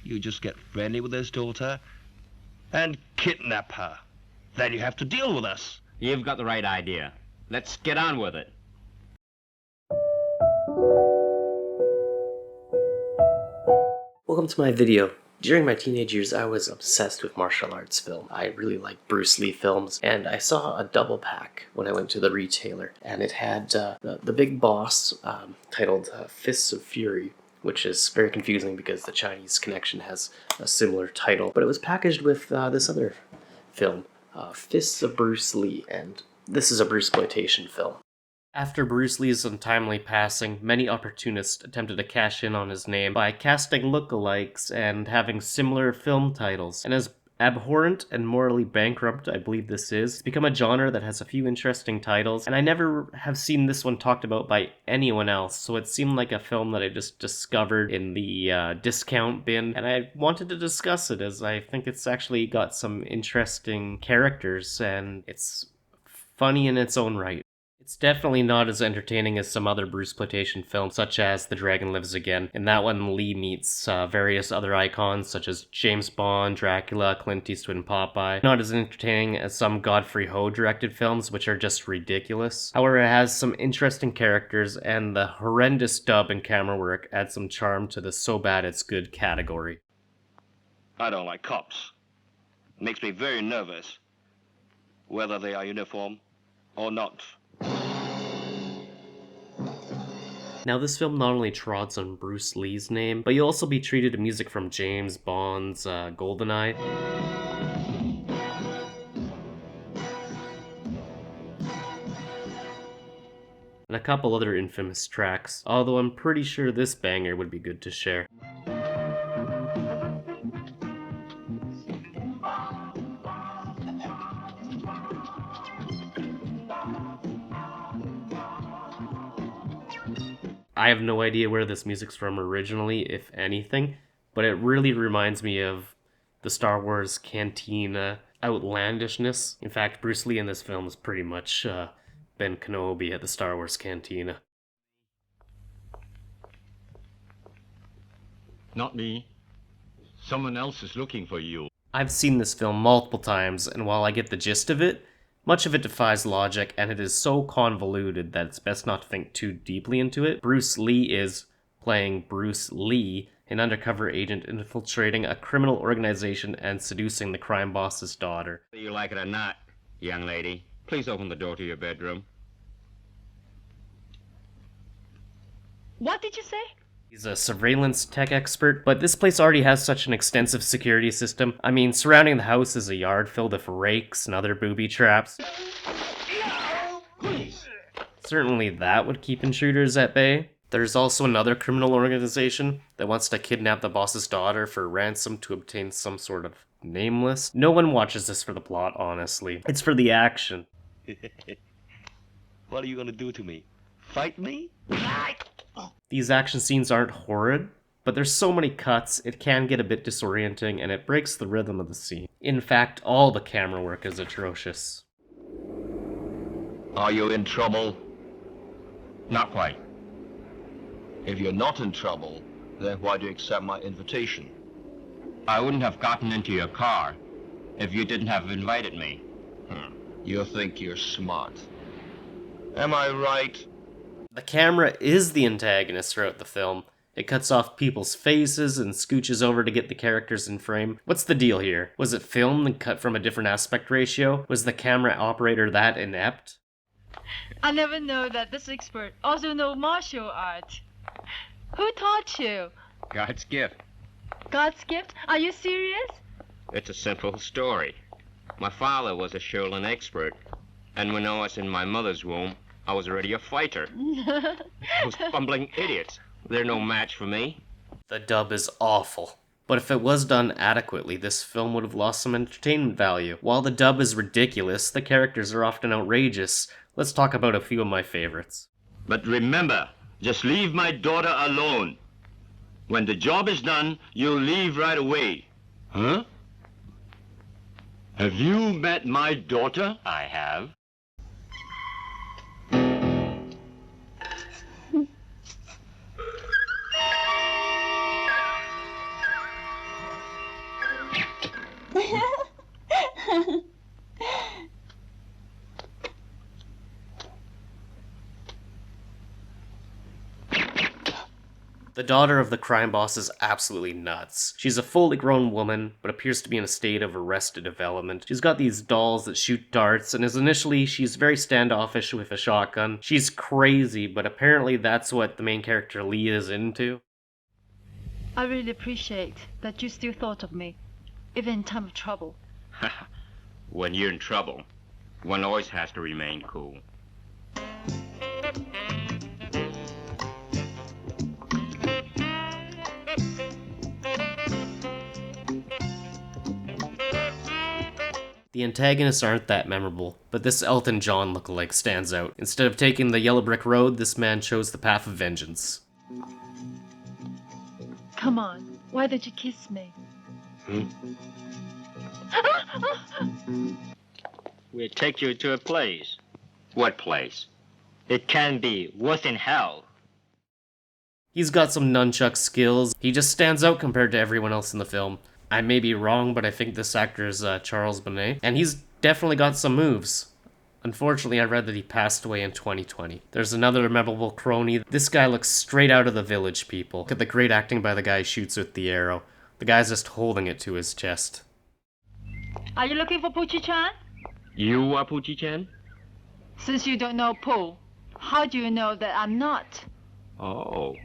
You just get friendly with his daughter and kidnap her. Then you have to deal with us. You've got the right idea. Let's get on with it. Welcome to my video. During my teenage years, I was obsessed with martial arts film. I really liked Bruce Lee films, and I saw a double pack when I went to the retailer, and it had the Big Boss titled Fists of Fury, which is very confusing because the Chinese connection has a similar title, but it was packaged with this other film, Fists of Bruce Lee, and this is a Bruceploitation film. After Bruce Lee's untimely passing, many opportunists attempted to cash in on his name by casting lookalikes and having similar film titles. And as abhorrent and morally bankrupt I believe this is, it's become a genre that has a few interesting titles, and I never have seen this one talked about by anyone else, so it seemed like a film that I just discovered in the discount bin, and I wanted to discuss it as I think it's actually got some interesting characters, and it's funny in its own right. It's definitely not as entertaining as some other Bruceploitation films, such as The Dragon Lives Again. In that one, Lee meets various other icons, such as James Bond, Dracula, Clint Eastwood, and Popeye. Not as entertaining as some Godfrey Ho directed films, which are just ridiculous. However, it has some interesting characters, and the horrendous dub and camera work adds some charm to the so bad it's good category. I don't like cops. It makes me very nervous, whether they are uniform or not. Now, this film not only trods on Bruce Lee's name, but you'll also be treated to music from James Bond's GoldenEye. And a couple other infamous tracks, although I'm pretty sure this banger would be good to share. I have no idea where this music's from originally, if anything, but it really reminds me of the Star Wars Cantina outlandishness. In fact, Bruce Lee in this film is pretty much Ben Kenobi at the Star Wars Cantina. Not me. Someone else is looking for you. I've seen this film multiple times, and while I get the gist of it, much of it defies logic, and it is so convoluted that it's best not to think too deeply into it. Bruce Lee is playing Bruce Lee, an undercover agent infiltrating a criminal organization and seducing the crime boss's daughter. Whether you like it or not, young lady, please open the door to your bedroom. What did you say? He's a surveillance tech expert, but this place already has such an extensive security system. I mean, surrounding the house is a yard filled with rakes and other booby traps. Certainly that would keep intruders at bay. There's also another criminal organization that wants to kidnap the boss's daughter for ransom to obtain some sort of nameless. No one watches this for the plot, honestly. It's for the action. What are you gonna do to me? Fight me? These action scenes aren't horrid, but there's so many cuts, it can get a bit disorienting and it breaks the rhythm of the scene. In fact, all the camera work is atrocious. Are you in trouble? Not quite. If you're not in trouble, then why do you accept my invitation? I wouldn't have gotten into your car if you didn't have invited me. You think you're smart. Am I right? The camera is the antagonist throughout the film. It cuts off people's faces and scooches over to get the characters in frame. What's the deal here? Was it filmed and cut from a different aspect ratio? Was the camera operator that inept? I never know that this expert also know martial art. Who taught you? God's gift. God's gift? Are you serious? It's a simple story. My father was a Shaolin expert, and when I was in my mother's womb, I was already a fighter. Those bumbling idiots. They're no match for me. The dub is awful. But if it was done adequately, this film would have lost some entertainment value. While the dub is ridiculous, the characters are often outrageous. Let's talk about a few of my favorites. But remember, just leave my daughter alone. When the job is done, you'll leave right away. Huh? Have you met my daughter? I have. The daughter of the crime boss is absolutely nuts. She's a fully grown woman, but appears to be in a state of arrested development. She's got these dolls that shoot darts, and she's very standoffish with a shotgun. She's crazy, but apparently that's what the main character Lee is into. I really appreciate that you still thought of me, even in time of trouble. When you're in trouble, one always has to remain cool. The antagonists aren't that memorable, but this Elton John lookalike stands out. Instead of taking the yellow brick road, this man chose the path of vengeance. Come on, why don't you kiss me? We'll take you to a place. What place? It can be worse than hell. He's got some nunchuck skills. He just stands out compared to everyone else in the film. I may be wrong, but I think this actor is Charles Bonnet, and he's definitely got some moves. Unfortunately, I read that he passed away in 2020. There's another memorable crony. This guy looks straight out of The Village People. Look at the great acting by the guy who shoots with the arrow. The guy's just holding it to his chest. Are you looking for Poochie Chan? You are Poochie Chan? Since you don't know Pooh, how do you know that I'm not? Oh.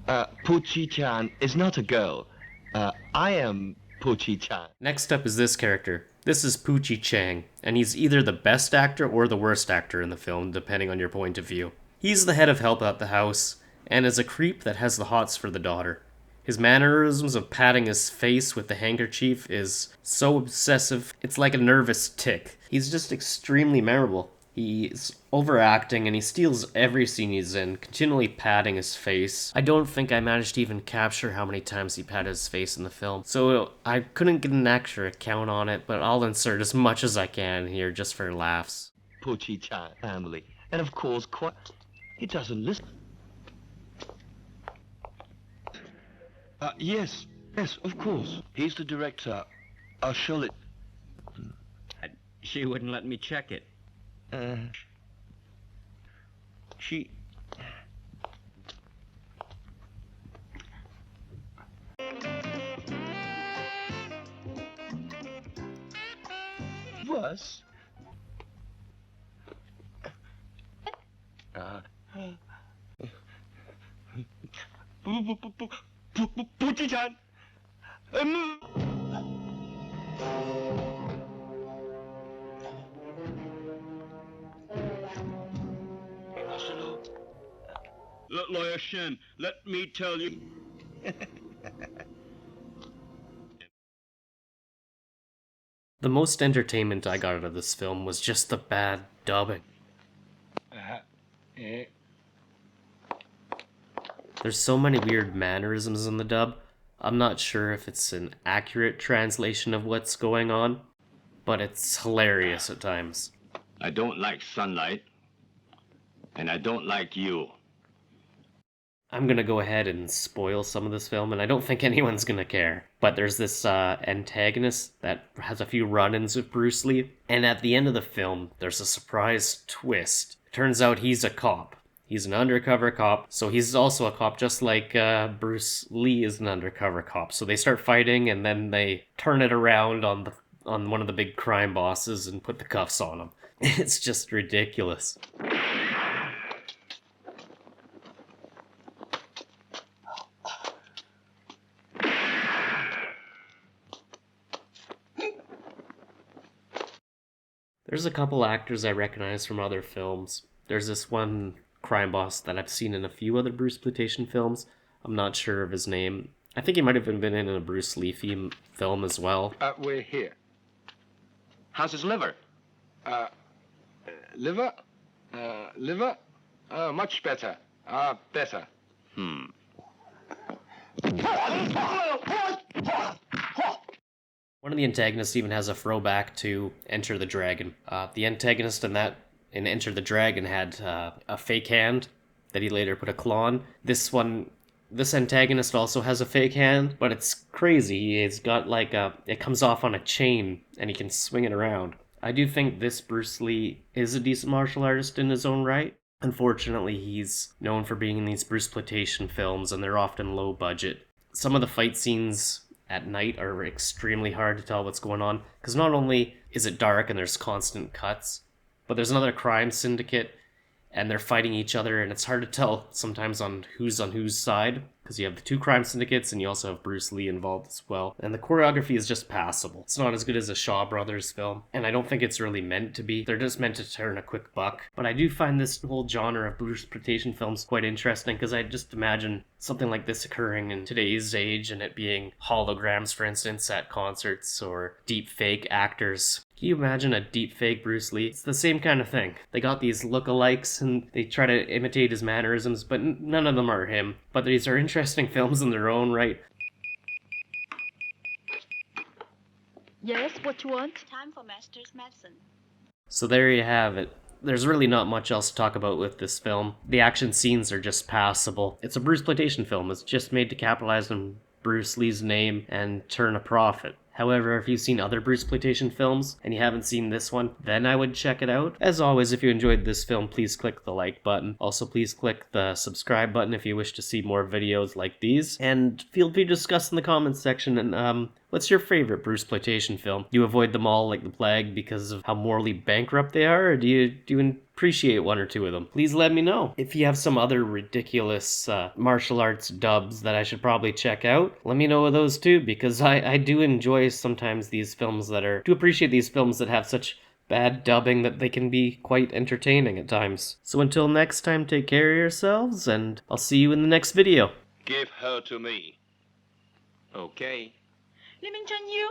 Poochie Chan is not a girl. I am Poochie Chan. Next up is this character. This is Poochie Chan, and he's either the best actor or the worst actor in the film, depending on your point of view. He's the head of help at the house, and is a creep that has the hots for the daughter. His mannerisms of patting his face with the handkerchief is so obsessive, it's like a nervous tic. He's just extremely memorable. He's overacting and he steals every scene he's in, continually patting his face. I don't think I managed to even capture how many times he patted his face in the film, so I couldn't get an accurate count on it, but I'll insert as much as I can here just for laughs. Poochie Chan family. And of course, he doesn't listen. Yes, of course. He's the director. I'll show it. She wouldn't let me check it. She... Was? Poochie Chan! Lawyer Shen, let me tell you. The most entertainment I got out of this film was just the bad dubbing. There's so many weird mannerisms in the dub. I'm not sure if it's an accurate translation of what's going on, but it's hilarious at times. I don't like sunlight, and I don't like you. I'm gonna go ahead and spoil some of this film, and I don't think anyone's gonna care. But there's this antagonist that has a few run-ins with Bruce Lee, and at the end of the film, there's a surprise twist. It turns out he's a cop. He's an undercover cop, so he's also a cop, just like Bruce Lee is an undercover cop. So they start fighting, and then they turn it around on one of the big crime bosses and put the cuffs on him. It's just ridiculous. There's a couple actors I recognize from other films. There's this one crime boss that I've seen in a few other Bruceploitation films. I'm not sure of his name. I think he might have been in a Bruce Lee film as well. We're here. How's his liver? Liver? Liver? Much better. Better. One of the antagonists even has a throwback to Enter the Dragon. The antagonist in Enter the Dragon had a fake hand that he later put a claw on. This one This antagonist also has a fake hand, but it's crazy. It's got like it comes off on a chain and he can swing it around. I do think this Bruce Lee is a decent martial artist in his own right. Unfortunately, he's known for being in these Bruceploitation films, and they're often low budget. Some of the fight scenes at night are extremely hard to tell what's going on, because not only is it dark and there's constant cuts, but there's another crime syndicate, and they're fighting each other, and it's hard to tell sometimes on whose side, because you have the two crime syndicates, and you also have Bruce Lee involved as well. And the choreography is just passable. It's not as good as a Shaw Brothers film, and I don't think it's really meant to be. They're just meant to turn a quick buck. But I do find this whole genre of Bruceploitation films quite interesting, because I just imagine something like this occurring in today's age, and it being holograms, for instance, at concerts, or deep fake actors. Can you imagine a deep fake Bruce Lee? It's the same kind of thing. They got these lookalikes and they try to imitate his mannerisms, but none of them are him. But these are interesting films in their own right. Yes, what you want? Time for Master's Medicine. So there you have it. There's really not much else to talk about with this film. The action scenes are just passable. It's a Bruceploitation film. It's just made to capitalize on Bruce Lee's name and turn a profit. However, if you've seen other Bruceploitation films and you haven't seen this one, then I would check it out. As always, if you enjoyed this film, please click the like button. Also, please click the subscribe button if you wish to see more videos like these. And feel free to discuss in the comments section. And what's your favorite Bruceploitation film? Do you avoid them all like the plague because of how morally bankrupt they are? Or do you appreciate one or two of them? Please let me know. If you have some other ridiculous martial arts dubs that I should probably check out, let me know of those too, because I do enjoy sometimes these films do appreciate these films that have such bad dubbing that they can be quite entertaining at times. So until next time, take care of yourselves, and I'll see you in the next video. Give her to me. Okay. Lee Min-chun, you?